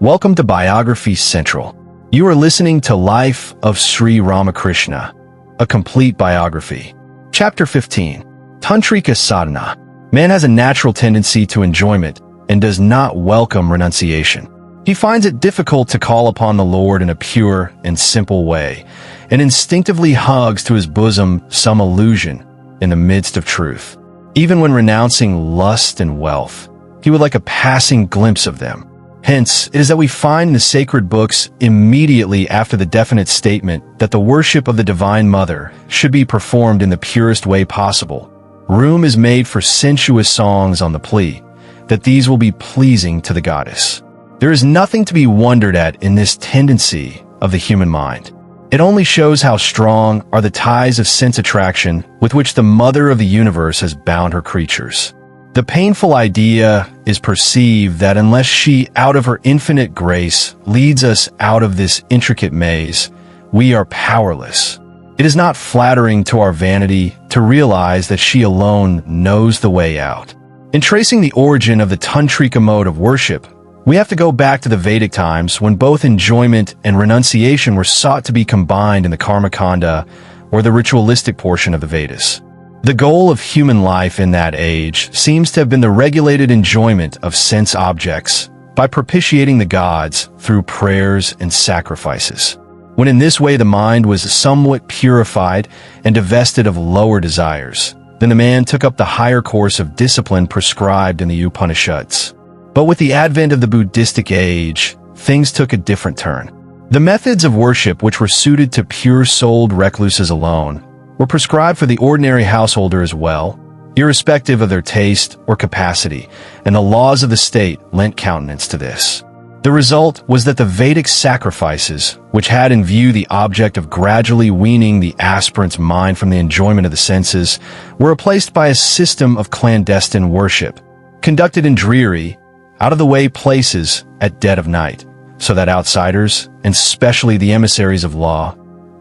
Welcome to Biography Central. You are listening to Life of Sri Ramakrishna, a complete biography. Chapter 15, Tantrika Sadhana. Man has a natural tendency to enjoyment and does not welcome renunciation. He finds it difficult to call upon the Lord in a pure and simple way, and instinctively hugs to his bosom some illusion in the midst of truth. Even when renouncing lust and wealth, he would like a passing glimpse of them. Hence, it is that we find in the sacred books immediately after the definite statement that the worship of the Divine Mother should be performed in the purest way possible. Room is made for sensuous songs on the plea that these will be pleasing to the goddess. There is nothing to be wondered at in this tendency of the human mind. It only shows how strong are the ties of sense attraction with which the Mother of the universe has bound her creatures. The painful idea is perceived that unless she, out of her infinite grace, leads us out of this intricate maze, we are powerless. It is not flattering to our vanity to realize that she alone knows the way out. In tracing the origin of the Tantrika mode of worship, we have to go back to the Vedic times when both enjoyment and renunciation were sought to be combined in the Karmakanda, or the ritualistic portion of the Vedas. The goal of human life in that age seems to have been the regulated enjoyment of sense objects by propitiating the gods through prayers and sacrifices. When in this way the mind was somewhat purified and divested of lower desires, then the man took up the higher course of discipline prescribed in the Upanishads. But with the advent of the Buddhistic age, things took a different turn. The methods of worship which were suited to pure-souled recluses alone were prescribed for the ordinary householder as well, irrespective of their taste or capacity, and the laws of the state lent countenance to this. The result was that the Vedic sacrifices, which had in view the object of gradually weaning the aspirant's mind from the enjoyment of the senses, were replaced by a system of clandestine worship, conducted in dreary, out-of-the-way places at dead of night, so that outsiders, and especially the emissaries of law,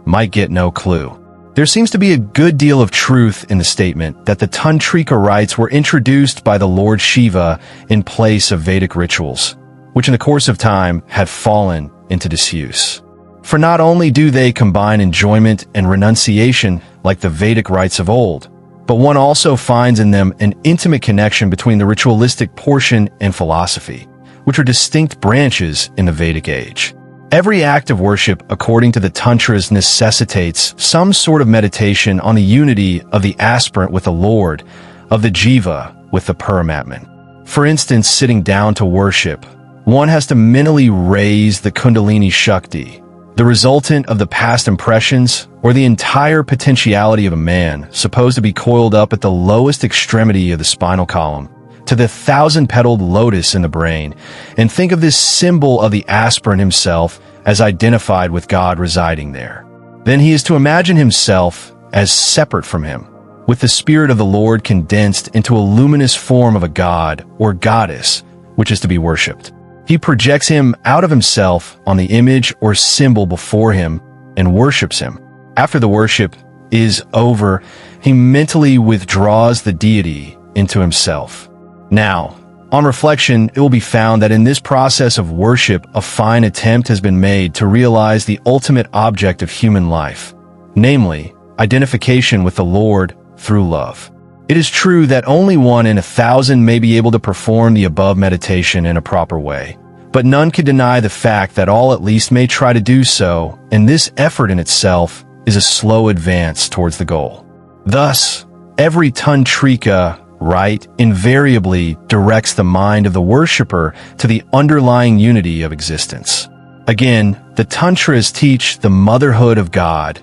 might get no clue. There seems to be a good deal of truth in the statement that the Tantrika rites were introduced by the Lord Shiva in place of Vedic rituals, which in the course of time had fallen into disuse. For not only do they combine enjoyment and renunciation like the Vedic rites of old, but one also finds in them an intimate connection between the ritualistic portion and philosophy, which are distinct branches in the Vedic age. Every act of worship, according to the Tantras, necessitates some sort of meditation on the unity of the aspirant with the Lord, of the Jiva with the Paramatman. For instance, sitting down to worship, one has to mentally raise the Kundalini Shakti, the resultant of the past impressions, or the entire potentiality of a man, supposed to be coiled up at the lowest extremity of the spinal column, to the thousand-petaled lotus in the brain, and think of this symbol of the aspirant himself as identified with God residing there. Then he is to imagine himself as separate from him, with the spirit of the Lord condensed into a luminous form of a god or goddess, which is to be worshipped. He projects him out of himself on the image or symbol before him and worships him. After the worship is over, he mentally withdraws the deity into himself. Now, on reflection, it will be found that in this process of worship, a fine attempt has been made to realize the ultimate object of human life, namely, identification with the Lord through love. It is true that only 1 in 1,000 may be able to perform the above meditation in a proper way, but none can deny the fact that all at least may try to do so, and this effort in itself is a slow advance towards the goal. Thus, every Tantrika rite invariably directs the mind of the worshipper to the underlying unity of existence. Again, the Tantras teach the motherhood of God,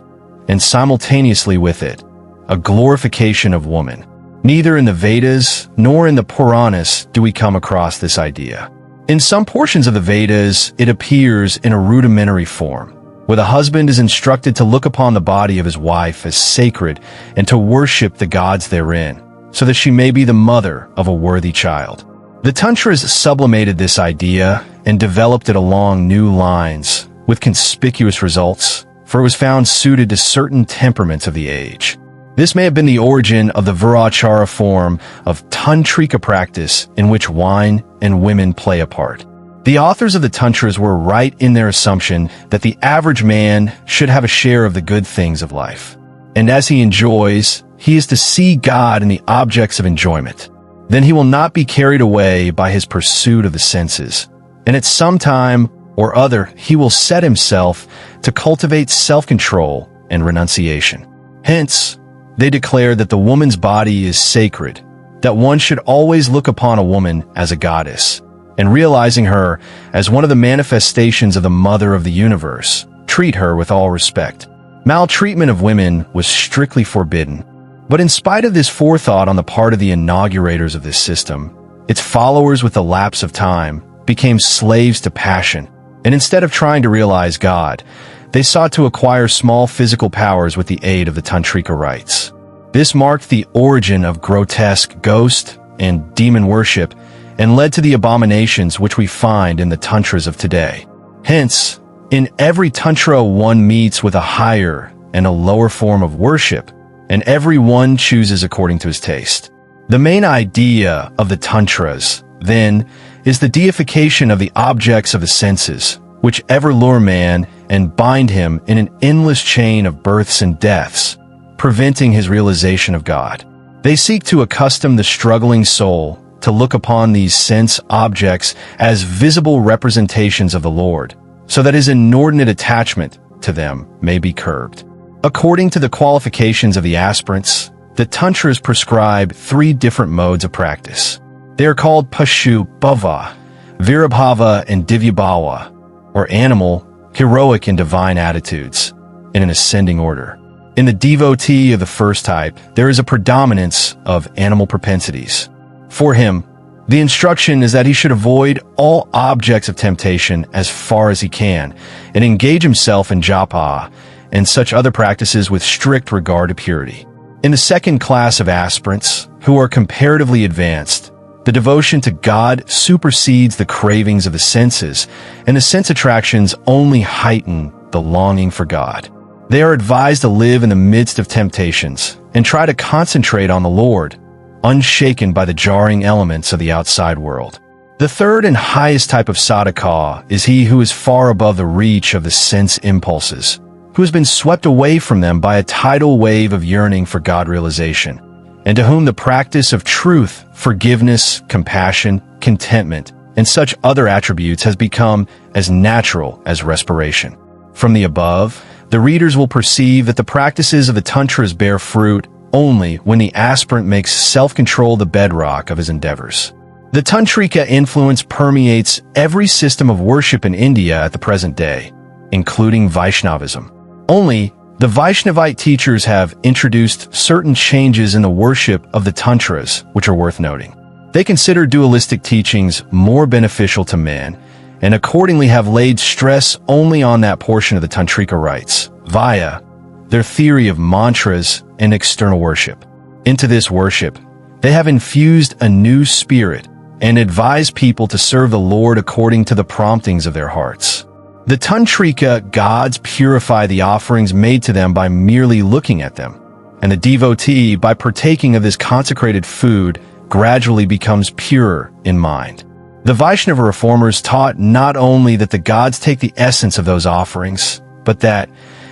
and simultaneously with it, a glorification of woman. Neither in the Vedas nor in the Puranas do we come across this idea. In some portions of the Vedas, it appears in a rudimentary form, where the husband is instructed to look upon the body of his wife as sacred and to worship the gods therein, so that she may be the mother of a worthy child. The Tantras sublimated this idea and developed it along new lines, with conspicuous results, for it was found suited to certain temperaments of the age. This may have been the origin of the Virachara form of Tantrika practice in which wine and women play a part. The authors of the Tantras were right in their assumption that the average man should have a share of the good things of life. And as he enjoys, he is to see God in the objects of enjoyment. Then he will not be carried away by his pursuit of the senses. And at some time or other, he will set himself to cultivate self-control and renunciation. Hence, they declare that the woman's body is sacred, that one should always look upon a woman as a goddess, and realizing her as one of the manifestations of the Mother of the universe, treat her with all respect. Maltreatment of women was strictly forbidden. But in spite of this forethought on the part of the inaugurators of this system, its followers with the lapse of time became slaves to passion, and instead of trying to realize God, they sought to acquire small physical powers with the aid of the Tantrika rites. This marked the origin of grotesque ghost and demon worship and led to the abominations which we find in the Tantras of today. Hence, in every Tantra one meets with a higher and a lower form of worship, and every one chooses according to his taste. The main idea of the Tantras, then, is the deification of the objects of the senses, which ever lure man and bind him in an endless chain of births and deaths, preventing his realization of God. They seek to accustom the struggling soul to look upon these sense objects as visible representations of the Lord, so that his inordinate attachment to them may be curbed. According to the qualifications of the aspirants, the Tantras prescribe 3 different modes of practice. They are called Pashu Bhava, Virabhava, and Divyabhava, or animal, heroic, and divine attitudes, in an ascending order. In the devotee of the first type, there is a predominance of animal propensities. For him, the instruction is that he should avoid all objects of temptation as far as he can, and engage himself in japa and such other practices with strict regard to purity. In the second class of aspirants, who are comparatively advanced, the devotion to God supersedes the cravings of the senses, and the sense attractions only heighten the longing for God. They are advised to live in the midst of temptations and try to concentrate on the Lord, unshaken by the jarring elements of the outside world. The third and highest type of sadhaka is he who is far above the reach of the sense impulses, who has been swept away from them by a tidal wave of yearning for God realization, and to whom the practice of truth, forgiveness, compassion, contentment, and such other attributes has become as natural as respiration. From the above, the readers will perceive that the practices of the Tantras bear fruit only when the aspirant makes self-control the bedrock of his endeavors. The Tantrika influence permeates every system of worship in India at the present day, including Vaishnavism. Only, the Vaishnavite teachers have introduced certain changes in the worship of the Tantras, which are worth noting. They consider dualistic teachings more beneficial to men, and accordingly have laid stress only on that portion of the Tantrika rites, via their theory of mantras and external worship. Into this worship, they have infused a new spirit and advise people to serve the Lord according to the promptings of their hearts. The Tantrika gods purify the offerings made to them by merely looking at them, and the devotee, by partaking of this consecrated food, gradually becomes pure in mind. The Vaishnava reformers taught not only that the gods take the essence of those offerings, but that,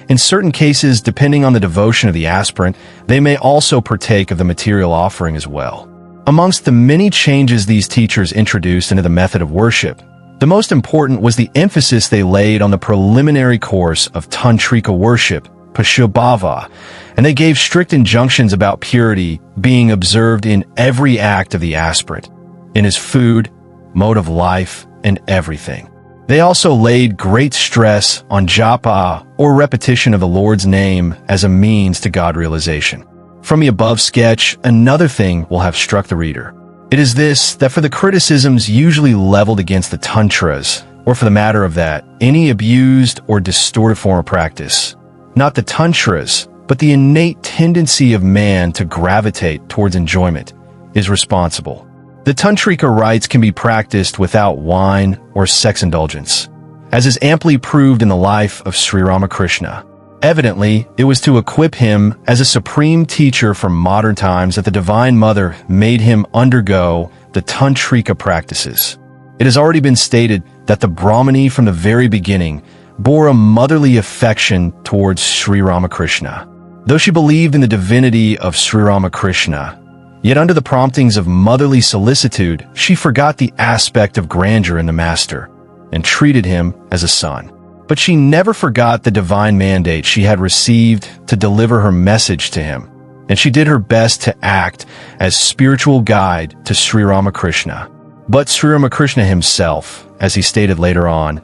in certain cases, depending on the devotion of the aspirant, they may also partake of the material offering as well. Amongst the many changes these teachers introduced into the method of worship, the most important was the emphasis they laid on the preliminary course of Tantrika worship, Pashabhava, and they gave strict injunctions about purity being observed in every act of the aspirant, in his food, mode of life, and everything. They also laid great stress on japa, or repetition of the Lord's name, as a means to God realization. From the above sketch, another thing will have struck the reader. It is this, that for the criticisms usually leveled against the Tantras, or for the matter of that, any abused or distorted form of practice, not the Tantras, but the innate tendency of man to gravitate towards enjoyment, is responsible. The Tantrika rites can be practiced without wine or sex indulgence, as is amply proved in the life of Sri Ramakrishna. Evidently, it was to equip him as a supreme teacher from modern times that the Divine Mother made him undergo the Tantrika practices. It has already been stated that the Brahmani from the very beginning bore a motherly affection towards Sri Ramakrishna. Though she believed in the divinity of Sri Ramakrishna, yet under the promptings of motherly solicitude, she forgot the aspect of grandeur in the master and treated him as a son. But she never forgot the divine mandate she had received to deliver her message to him, and she did her best to act as spiritual guide to Sri Ramakrishna. But Sri Ramakrishna himself, as he stated later on,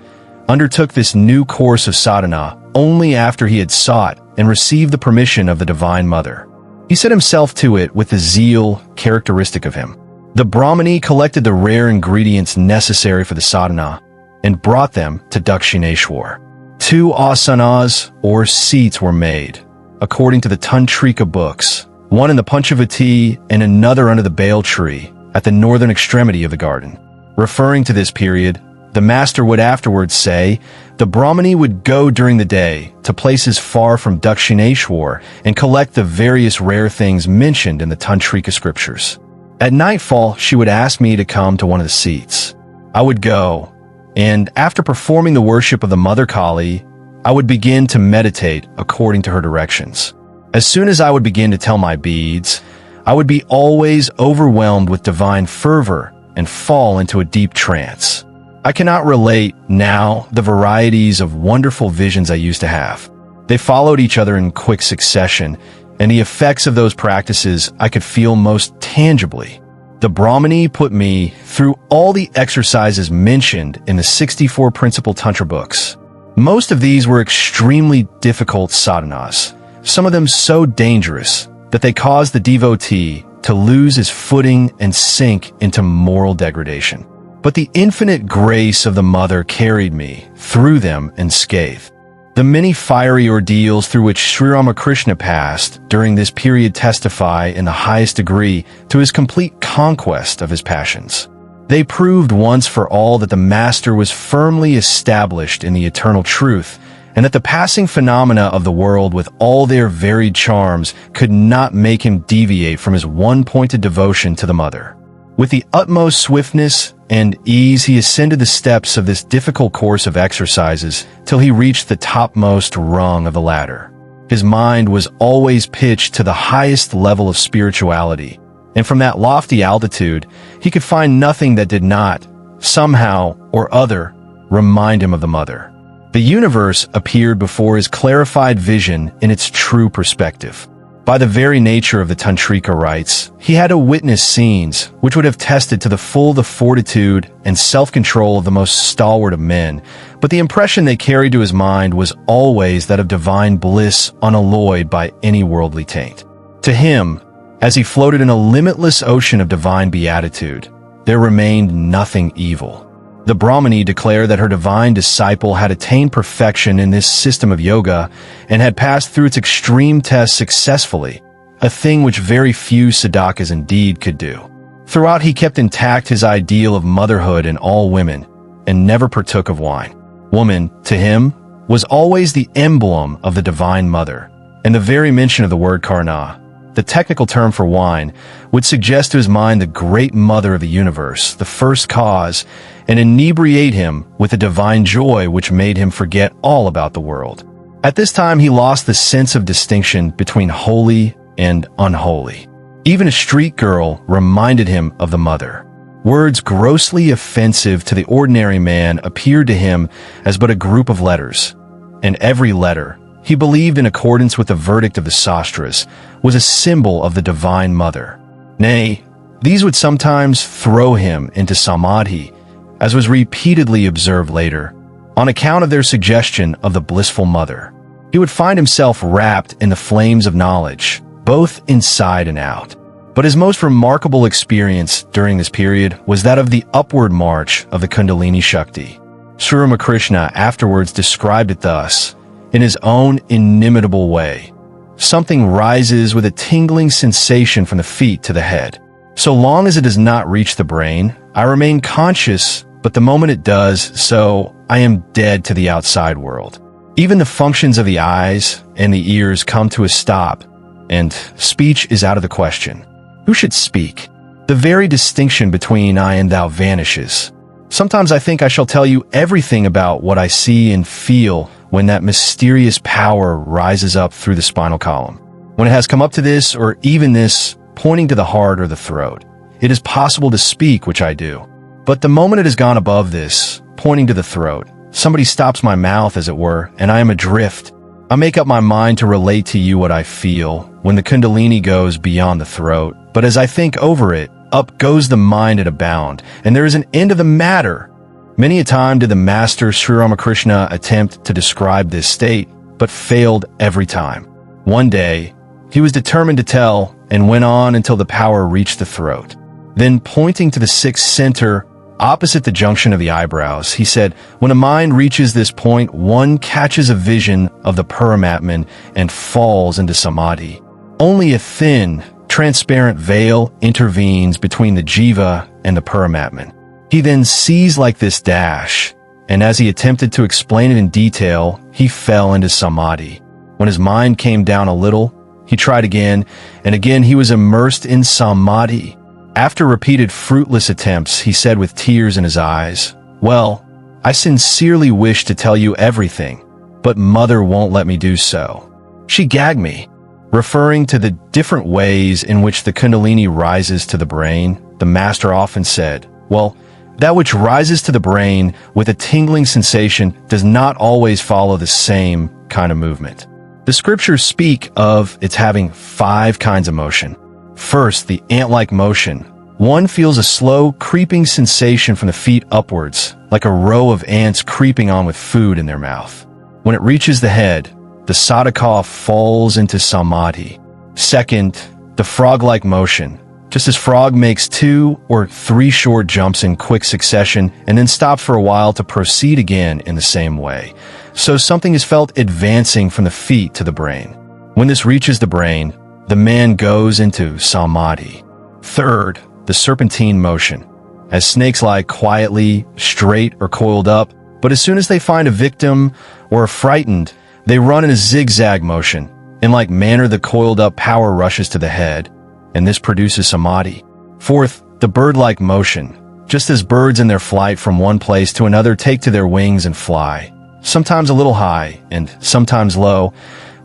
undertook this new course of sadhana only after he had sought and received the permission of the Divine Mother. He set himself to it with the zeal characteristic of him. The Brahmani collected the rare ingredients necessary for the sadhana and brought them to Dakshineshwar. 2 asanas, or seats, were made, according to the Tantrika books, one in the Panchavati and another under the Bael tree at the northern extremity of the garden. Referring to this period, the master would afterwards say, the Brahmani would go during the day to places far from Dakshineshwar and collect the various rare things mentioned in the Tantrika scriptures. At nightfall, she would ask me to come to one of the seats. I would go, and after performing the worship of the Mother Kali, I would begin to meditate according to her directions. As soon as I would begin to tell my beads, I would be always overwhelmed with divine fervor and fall into a deep trance. I cannot relate now the varieties of wonderful visions I used to have. They followed each other in quick succession, and the effects of those practices I could feel most tangibly. The Brahmani put me through all the exercises mentioned in the 64 principal Tantra books. Most of these were extremely difficult sadhanas, some of them so dangerous that they caused the devotee to lose his footing and sink into moral degradation. But the infinite grace of the Mother carried me through them unscathed. The many fiery ordeals through which Sri Ramakrishna passed during this period testify in the highest degree to his complete conquest of his passions. They proved once for all that the Master was firmly established in the eternal truth, and that the passing phenomena of the world with all their varied charms could not make him deviate from his one-pointed devotion to the Mother. With the utmost swiftness and ease, he ascended the steps of this difficult course of exercises till he reached the topmost rung of the ladder. His mind was always pitched to the highest level of spirituality, and from that lofty altitude, he could find nothing that did not, somehow or other, remind him of the Mother. The universe appeared before his clarified vision in its true perspective. By the very nature of the Tantrika rites, he had to witness scenes which would have tested to the full the fortitude and self-control of the most stalwart of men, but the impression they carried to his mind was always that of divine bliss unalloyed by any worldly taint. To him, as he floated in a limitless ocean of divine beatitude, there remained nothing evil. The Brahmani declared that her divine disciple had attained perfection in this system of yoga and had passed through its extreme tests successfully, a thing which very few sadhakas indeed could do. Throughout, he kept intact his ideal of motherhood in all women and never partook of wine. Woman, to him, was always the emblem of the Divine Mother, and the very mention of the word karna, the technical term for wine, would suggest to his mind the great Mother of the universe, the first cause, and inebriate him with a divine joy which made him forget all about the world. At this time, he lost the sense of distinction between holy and unholy. Even a street girl reminded him of the Mother. Words grossly offensive to the ordinary man appeared to him as but a group of letters, and every letter, he believed in accordance with the verdict of the sastras, was a symbol of the Divine Mother. Nay, these would sometimes throw him into samadhi, as was repeatedly observed later, on account of their suggestion of the blissful Mother. He would find himself wrapped in the flames of knowledge, both inside and out. But his most remarkable experience during this period was that of the upward march of the Kundalini Shakti. Sri Ramakrishna afterwards described it thus, in his own inimitable way. Something rises with a tingling sensation from the feet to the head. So long as it does not reach the brain, I remain conscious, but the moment it does so, I am dead to the outside world. Even the functions of the eyes and the ears come to a stop, and speech is out of the question. Who should speak? The very distinction between I and thou vanishes. Sometimes I think I shall tell you everything about what I see and feel when that mysterious power rises up through the spinal column. When it has come up to this, or even this, pointing to the heart or the throat, it is possible to speak, which I do. But the moment it has gone above this, pointing to the throat, somebody stops my mouth, as it were, and I am adrift. I make up my mind to relate to you what I feel when the Kundalini goes beyond the throat. But as I think over it, up goes the mind at a bound, and there is an end of the matter. Many a time did the Master Sri Ramakrishna attempt to describe this state, but failed every time. One day, he was determined to tell, and went on until the power reached the throat. Then, pointing to the sixth center, opposite the junction of the eyebrows, he said, when a mind reaches this point, one catches a vision of the Paramatman and falls into samadhi. Only a thin, transparent veil intervenes between the jiva and the Paramatman. He then sees like this dash, and as he attempted to explain it in detail, he fell into samadhi. When his mind came down a little, he tried again, and again he was immersed in samadhi. After repeated fruitless attempts, he said with tears in his eyes, "Well, I sincerely wish to tell you everything, but Mother won't let me do so. She gagged me." Referring to the different ways in which the Kundalini rises to the brain, the Master often said, "Well, that which rises to the brain with a tingling sensation does not always follow the same kind of movement." The scriptures speak of its having 5 kinds of motion. First, the ant-like motion. One feels a slow, creeping sensation from the feet upwards, like a row of ants creeping on with food in their mouth. When it reaches the head, the sadhaka falls into samadhi. Second, the frog-like motion. Just as frog makes 2 or 3 short jumps in quick succession and then stops for a while to proceed again in the same way. So something is felt advancing from the feet to the brain. When this reaches the brain, the man goes into samadhi. Third, the serpentine motion. As snakes lie quietly, straight or coiled up, but as soon as they find a victim or are frightened, they run in a zigzag motion. In like manner, the coiled up power rushes to the head, and this produces samadhi. Fourth, the bird-like motion. Just as birds in their flight from one place to another take to their wings and fly, sometimes a little high and sometimes low,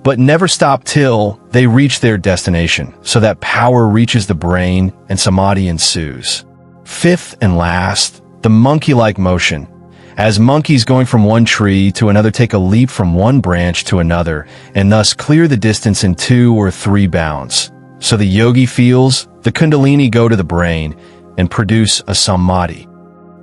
but never stop till they reach their destination, so that power reaches the brain and samadhi ensues. Fifth and last, the monkey-like motion. As monkeys going from one tree to another take a leap from one branch to another, and thus clear the distance in 2 or 3 bounds. So the yogi feels the Kundalini go to the brain and produce a samadhi.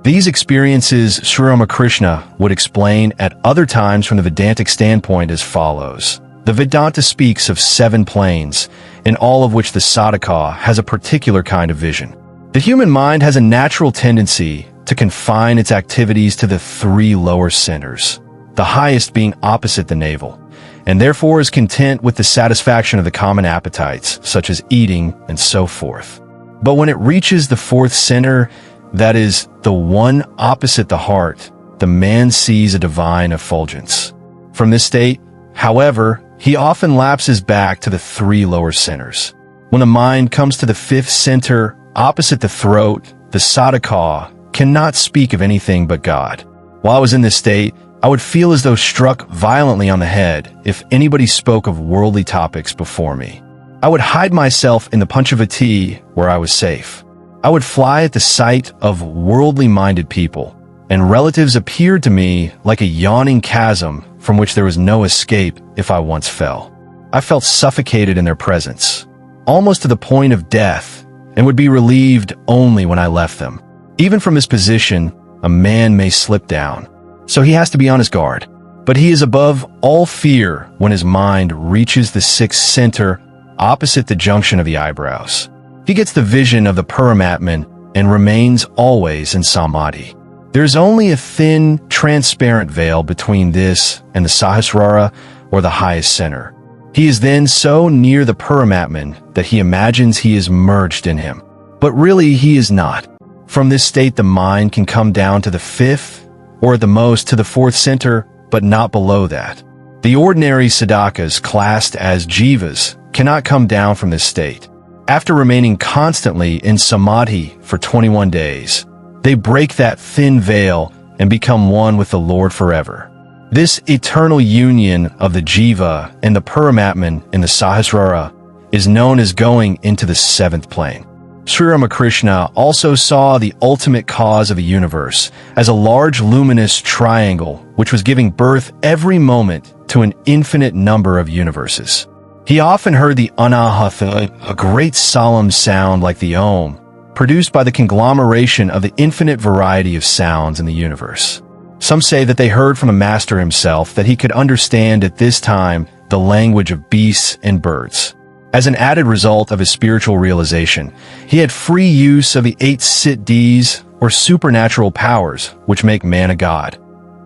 These experiences Sri Ramakrishna would explain at other times from the Vedantic standpoint as follows. The Vedanta speaks of 7 planes, in all of which the sadhaka has a particular kind of vision. The human mind has a natural tendency to confine its activities to the 3 lower centers, the highest being opposite the navel, and therefore is content with the satisfaction of the common appetites, such as eating and so forth. But when it reaches the 4th center, that is, the one opposite the heart, the man sees a divine effulgence. From this state, however, he often lapses back to the 3 lower centers. When the mind comes to the 5th center, opposite the throat, the sadhaka cannot speak of anything but God. While I was in this state, I would feel as though struck violently on the head if anybody spoke of worldly topics before me. I would hide myself in the Panchavati where I was safe. I would fly at the sight of worldly-minded people, and relatives appeared to me like a yawning chasm from which there was no escape if I once fell. I felt suffocated in their presence, almost to the point of death, and would be relieved only when I left them. Even from this position, a man may slip down, so he has to be on his guard. But he is above all fear when his mind reaches the 6th center opposite the junction of the eyebrows. He gets the vision of the Paramatman and remains always in samadhi. There is only a thin, transparent veil between this and the Sahasrara, or the highest center. He is then so near the Paramatman that he imagines he is merged in him. But really, he is not. From this state, the mind can come down to the 5th, or at the most to the 4th center, but not below that. The ordinary sadhakas, classed as jivas, cannot come down from this state. After remaining constantly in samadhi for 21 days, they break that thin veil and become one with the Lord forever. This eternal union of the Jiva and the Paramatman in the Sahasrara is known as going into the seventh plane. Sri Ramakrishna also saw the ultimate cause of the universe as a large luminous triangle which was giving birth every moment to an infinite number of universes. He often heard the Anahata, a great solemn sound like the Om, produced by the conglomeration of the infinite variety of sounds in the universe. Some say that they heard from the Master himself that he could understand at this time the language of beasts and birds. As an added result of his spiritual realization, he had free use of the 8 siddhis, or supernatural powers, which make man a god,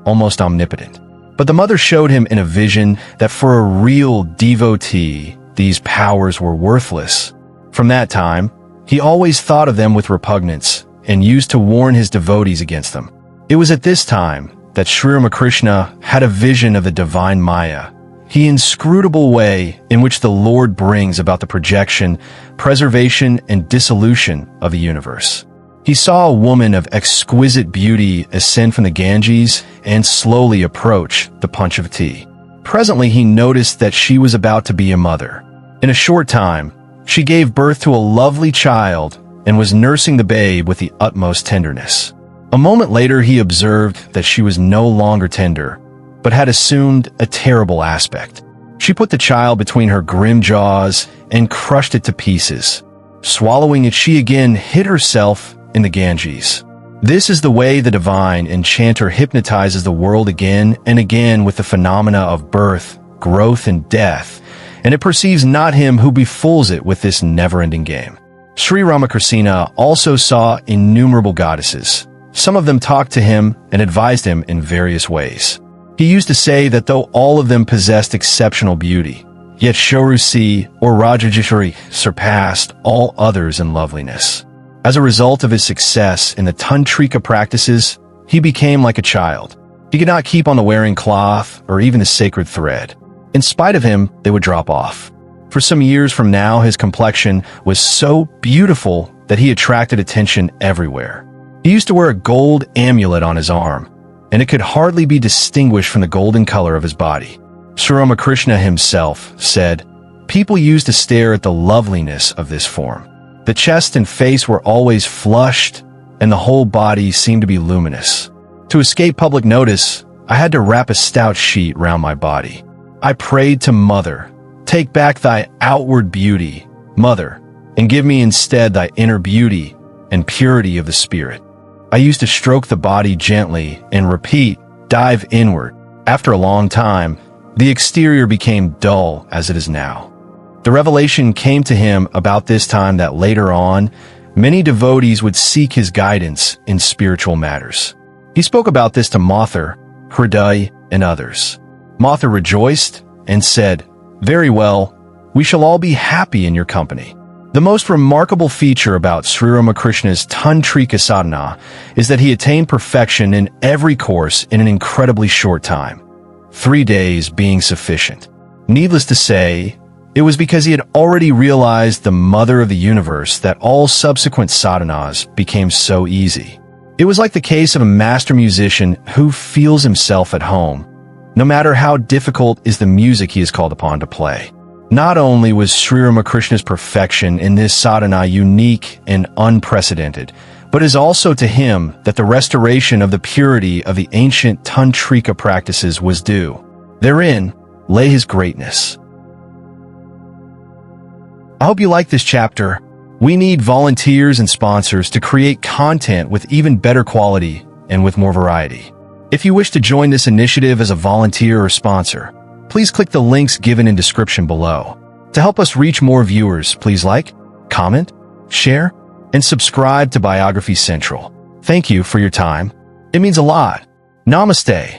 almost omnipotent. But the mother showed him in a vision that for a real devotee, these powers were worthless. From that time, he always thought of them with repugnance and used to warn his devotees against them. It was at this time that Sri Ramakrishna had a vision of the divine Maya, the inscrutable way in which the Lord brings about the projection, preservation, and dissolution of the universe. He saw a woman of exquisite beauty ascend from the Ganges and slowly approach the Panchavati. Presently, he noticed that she was about to be a mother. In a short time, she gave birth to a lovely child and was nursing the babe with the utmost tenderness. A moment later, he observed that she was no longer tender, but had assumed a terrible aspect. She put the child between her grim jaws and crushed it to pieces. Swallowing it, she again hid herself in the Ganges. This is the way the divine enchanter hypnotizes the world again and again with the phenomena of birth, growth, and death, and it perceives not him who befools it with this never-ending game. Sri Ramakrishna also saw innumerable goddesses. Some of them talked to him and advised him in various ways. He used to say that though all of them possessed exceptional beauty, yet Shorusi or Rajajeshwari surpassed all others in loveliness. As a result of his success in the Tantrika practices, he became like a child. He could not keep on the wearing cloth or even the sacred thread. In spite of him, they would drop off. For some years from now, his complexion was so beautiful that he attracted attention everywhere. He used to wear a gold amulet on his arm, and it could hardly be distinguished from the golden color of his body. Sri Ramakrishna himself said, "People used to stare at the loveliness of this form. The chest and face were always flushed, and the whole body seemed to be luminous. To escape public notice, I had to wrap a stout sheet round my body. I prayed to Mother, 'Take back thy outward beauty, Mother, and give me instead thy inner beauty and purity of the spirit.' I used to stroke the body gently and repeat, 'Dive inward.' After a long time, the exterior became dull as it is now." The revelation came to him about this time that later on, many devotees would seek his guidance in spiritual matters. He spoke about this to Mathur, Hriday, and others. Mathur rejoiced and said, "Very well, we shall all be happy in your company." The most remarkable feature about Sri Ramakrishna's Tantrika Sadhana is that he attained perfection in every course in an incredibly short time, 3 days being sufficient. Needless to say, it was because he had already realized the mother of the universe that all subsequent sadhanas became so easy. It was like the case of a master musician who feels himself at home, no matter how difficult is the music he is called upon to play. Not only was Sri Ramakrishna's perfection in this sadhana unique and unprecedented, but it is also to him that the restoration of the purity of the ancient Tantrika practices was due. Therein lay his greatness. I hope you like this chapter. We need volunteers and sponsors to create content with even better quality and with more variety. If you wish to join this initiative as a volunteer or sponsor, please click the links given in description below. To help us reach more viewers, please like, comment, share, and subscribe to Biography Central. Thank you for your time. It means a lot. Namaste.